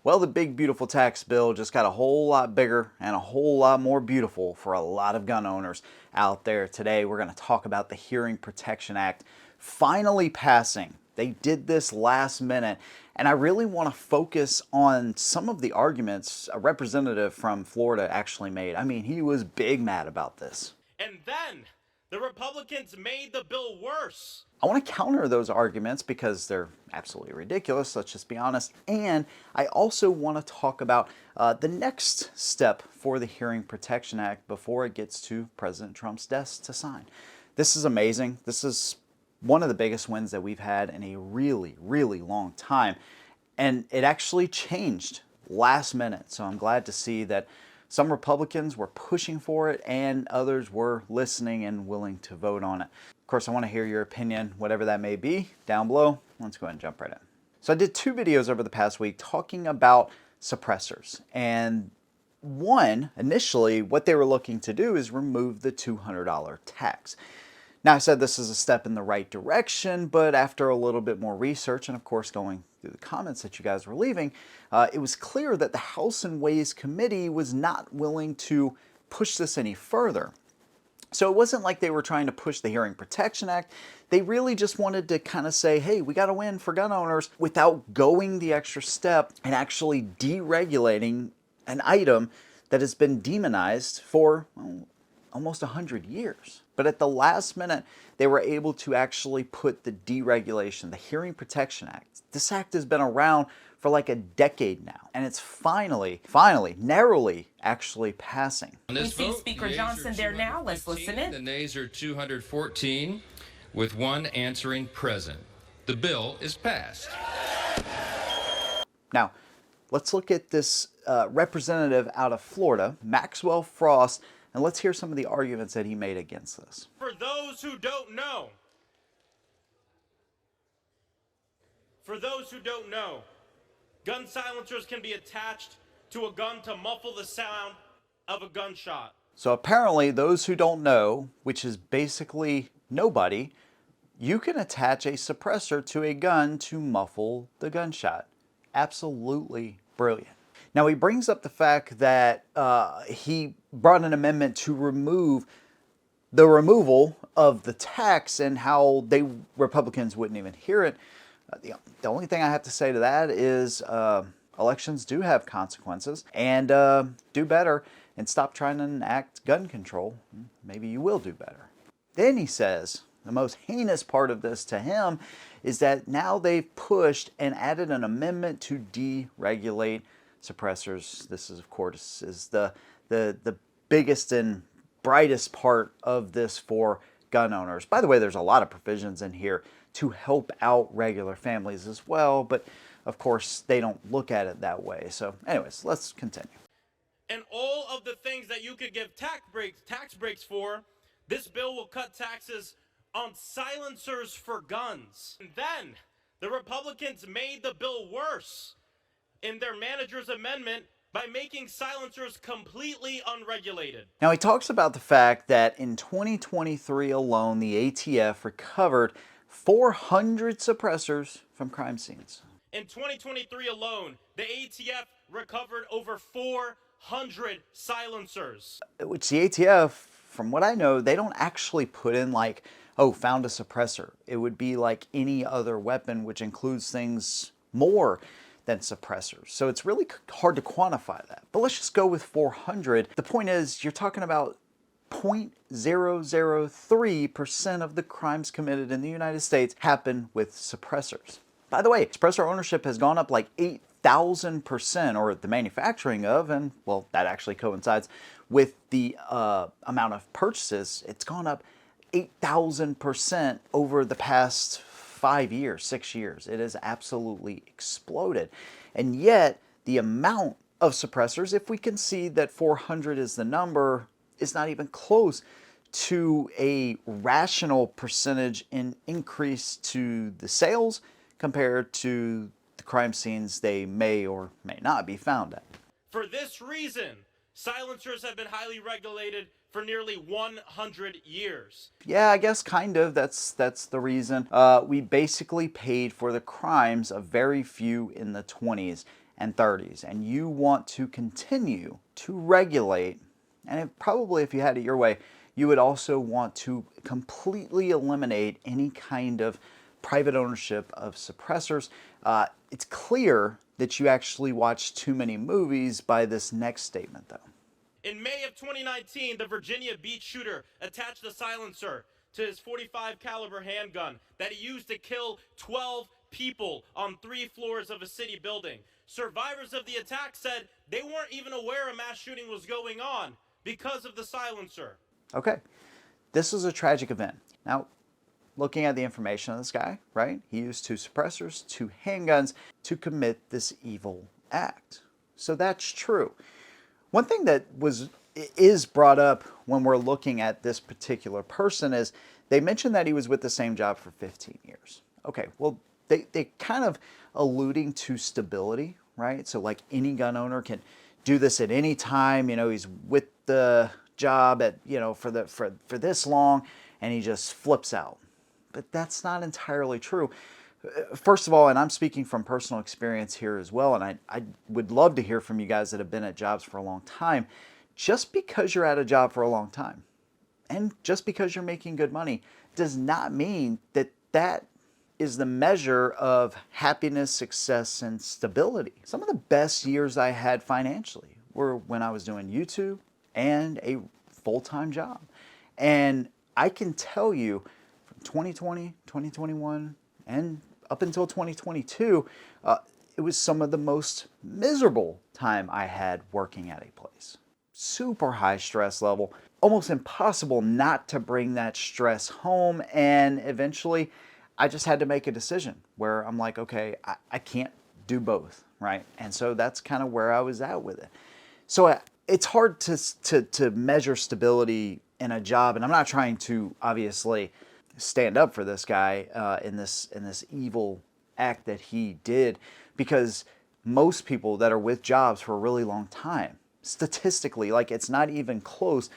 Well, the big beautiful tax bill just got a whole lot bigger and a whole lot more beautiful for a lot of gun owners out there. Today we're going to talk about the Hearing Protection Act finally passing. They did this last minute, and I really want to focus on some of the arguments a representative from Florida actually made. I mean, he was big mad about this. And then the Republicans made the bill worse. I want to counter those arguments because they're absolutely ridiculous, let's just be honest. And I also want to talk about the next step for the Hearing Protection Act before it gets to President Trump's desk to sign. This is amazing. This is one of the biggest wins that we've had in a really, really long time. And it actually changed last minute. So I'm glad to see that some Republicans were pushing for it and others were listening and willing to vote on it. Of course, I want to hear your opinion, whatever that may be, down below. Let's go ahead and jump right in. So I did 2 videos over the past week talking about suppressors. And one, initially, what they were looking to do is remove the $200 tax. Now, I said this is a step in the right direction, but after a little bit more research and, of course, going through the comments that you guys were leaving, it was clear that the House and Ways Committee was not willing to push this any further. So it wasn't like they were trying to push the Hearing Protection Act. They really just wanted to kind of say, hey, we got to win for gun owners without going the extra step and actually deregulating an item that has been demonized for almost 100 years. But at the last minute, they were able to actually put the deregulation, the Hearing Protection Act. This act has been around for like a decade now, and it's finally, narrowly actually passing. We see Speaker Johnson there now. Let's listen in. The nays are 214, with one answering present. The bill is passed. Now, let's look at this representative out of Florida, Maxwell Frost, and let's hear some of the arguments that he made against this. For those who don't know, gun silencers can be attached to a gun to muffle the sound of a gunshot. So apparently, those who don't know, which is basically nobody, you can attach a suppressor to a gun to muffle the gunshot. Absolutely brilliant. Now, he brings up the fact that he brought an amendment to remove the removal of the tax and how Republicans wouldn't even hear it. The only thing I have to say to that is elections do have consequences, and do better and stop trying to enact gun control. Maybe you will do better. Then he says the most heinous part of this to him is that now they've pushed and added an amendment to deregulate suppressors. This is, of course, the biggest and brightest part of this for gun owners. By the way, there's a lot of provisions in here to help out regular families as well, but of course they don't look at it that way. So anyways, let's continue. And all of the things that you could give tax breaks for, this bill will cut taxes on silencers for guns. And then the Republicans made the bill worse in their manager's amendment by making silencers completely unregulated. Now, he talks about the fact that in 2023 alone, the ATF recovered 400 suppressors from crime scenes. In 2023 alone, the ATF recovered over 400 silencers. Which the ATF, from what I know, they don't actually put in like, oh, found a suppressor. It would be like any other weapon, which includes things more than suppressors. So it's really hard to quantify that. But let's just go with 400. The point is, you're talking about 0.003% of the crimes committed in the United States happen with suppressors. By the way, suppressor ownership has gone up like 8,000%, or the manufacturing of, and well, that actually coincides with the amount of purchases. It's gone up 8,000% over the past 5 years, 6 years. It has absolutely exploded. And yet, the amount of suppressors, if we can see that 400 is the number, is not even close to a rational percentage in increase to the sales compared to the crime scenes they may or may not be found at. For this reason, silencers have been highly regulated for nearly 100 years. Yeah, I guess kind of. That's the reason. We basically paid for the crimes of very few in the 20s, and 30s, and you want to continue to regulate, and probably if you had it your way, you would also want to completely eliminate any kind of private ownership of suppressors. It's clear that you actually watch too many movies by this next statement, though. In May of 2019, the Virginia Beach shooter attached a silencer to his .45 caliber handgun that he used to kill 12 people on 3 floors of a city building. Survivors of the attack said they weren't even aware a mass shooting was going on because of the silencer. Okay, this is a tragic event. Now, looking at the information of this guy, right? He used 2 suppressors, 2 handguns to commit this evil act. So that's true. One thing that is brought up when we're looking at this particular person is they mentioned that he was with the same job for 15 years. Okay, well, they kind of alluding to stability, right? So like any gun owner can do this at any time. You know, he's with the job at, you know, for this long, and he just flips out. But that's not entirely true. First of all, and I'm speaking from personal experience here as well, and I would love to hear from you guys that have been at jobs for a long time. Just because you're at a job for a long time, and just because you're making good money, does not mean that that is the measure of happiness, success, and stability. Some of the best years I had financially were when I was doing YouTube and a full-time job. And I can tell you from 2020, 2021, and up until 2022, it was some of the most miserable time I had working at a place. Super high stress level, almost impossible not to bring that stress home, and eventually I just had to make a decision where I'm like, okay, I can't do both, right? And so that's kind of where I was at with it. So it's hard to measure stability in a job, and I'm not trying to obviously stand up for this guy in this evil act that he did, because most people that are with jobs for a really long time, statistically, like it's not even close,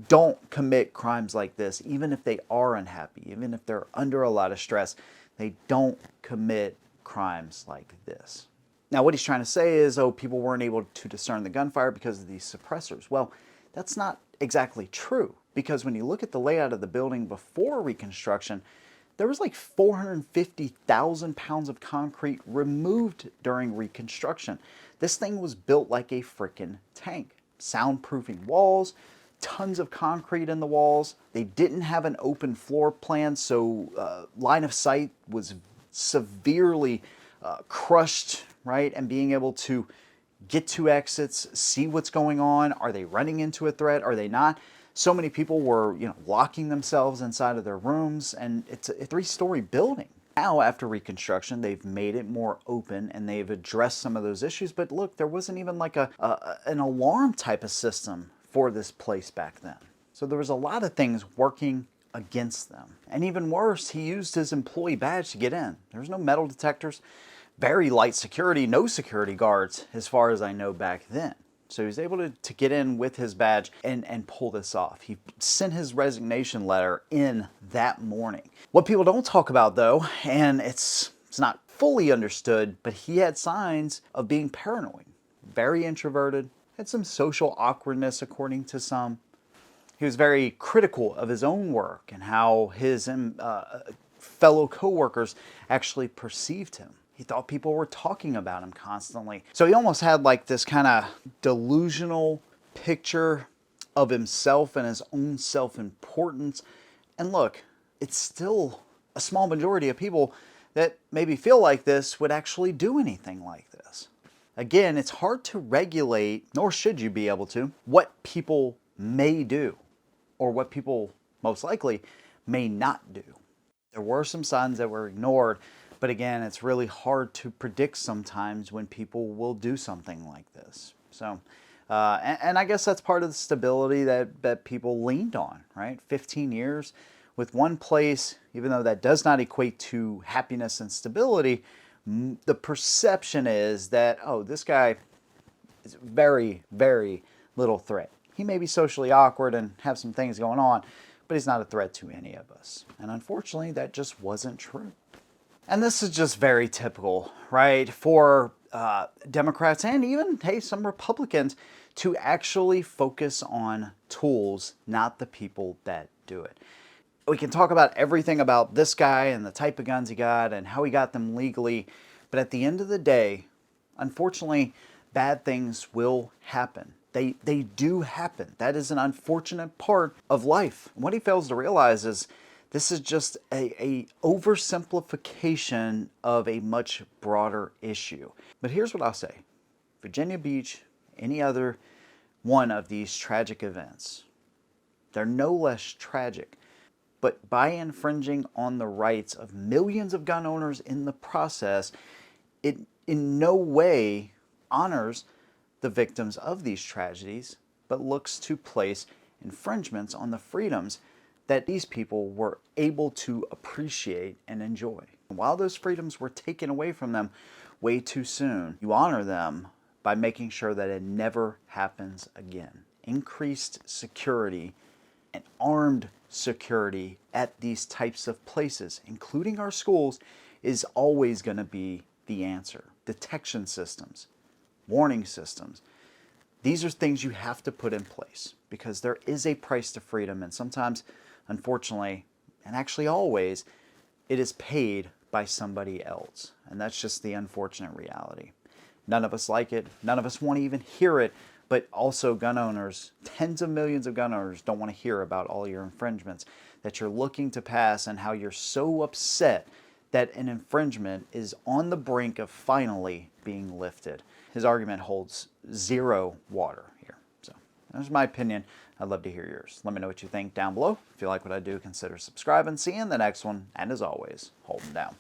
don't commit crimes like this. Even if they are unhappy, even if they're under a lot of stress, they don't commit crimes like this. Now, what he's trying to say is, oh, people weren't able to discern the gunfire because of these suppressors. Well, that's not exactly true, because when you look at the layout of the building before Reconstruction, there was like 450,000 pounds of concrete removed during Reconstruction. This thing was built like a freaking tank. Soundproofing walls, tons of concrete in the walls. They didn't have an open floor plan, so line of sight was severely crushed, right? And being able to get to exits, see what's going on. Are they running into a threat? Are they not? So many people were, locking themselves inside of their rooms, and it's a 3-story building. Now, after Reconstruction, they've made it more open and they've addressed some of those issues. But look, there wasn't even like an alarm type of system for this place back then. So there was a lot of things working against them. And even worse, he used his employee badge to get in. There was no metal detectors, very light security, no security guards as far as I know back then. So he was able to get in with his badge and pull this off. He sent his resignation letter in that morning. What people don't talk about though, and it's not fully understood, but he had signs of being paranoid. Very introverted, had some social awkwardness according to some. He was very critical of his own work and how his fellow coworkers actually perceived him. He thought people were talking about him constantly. So he almost had like this kind of delusional picture of himself and his own self-importance. And look, it's still a small majority of people that maybe feel like this would actually do anything like this. Again, it's hard to regulate, nor should you be able to, what people may do or what people most likely may not do. There were some signs that were ignored, but again, it's really hard to predict sometimes when people will do something like this. So, and I guess that's part of the stability that people leaned on, right? 15 years with one place, even though that does not equate to happiness and stability, the perception is that, oh, this guy is very, very little threat. He may be socially awkward and have some things going on, but he's not a threat to any of us. And unfortunately, that just wasn't true. And this is just very typical, right? For Democrats and even, hey, some Republicans to actually focus on tools, not the people that do it. We can talk about everything about this guy and the type of guns he got and how he got them legally, but at the end of the day, unfortunately, bad things will happen. They do happen. That is an unfortunate part of life. And what he fails to realize is this is just a oversimplification of a much broader issue. But here's what I'll say. Virginia Beach, any other one of these tragic events, they're no less tragic. But by infringing on the rights of millions of gun owners in the process, it in no way honors the victims of these tragedies, but looks to place infringements on the freedoms that these people were able to appreciate and enjoy. And while those freedoms were taken away from them way too soon, you honor them by making sure that it never happens again. Increased security and armed security at these types of places, including our schools, is always going to be the answer. Detection systems, warning systems. These are things you have to put in place because there is a price to freedom, and sometimes, unfortunately, and actually always, it is paid by somebody else. And that's just the unfortunate reality. None of us like it. None of us want to even hear it. But also gun owners, tens of millions of gun owners don't want to hear about all your infringements that you're looking to pass and how you're so upset that an infringement is on the brink of finally being lifted. His argument holds zero water here. So that's my opinion. I'd love to hear yours. Let me know what you think down below. If you like what I do, consider subscribing. See you in the next one. And as always, hold them down.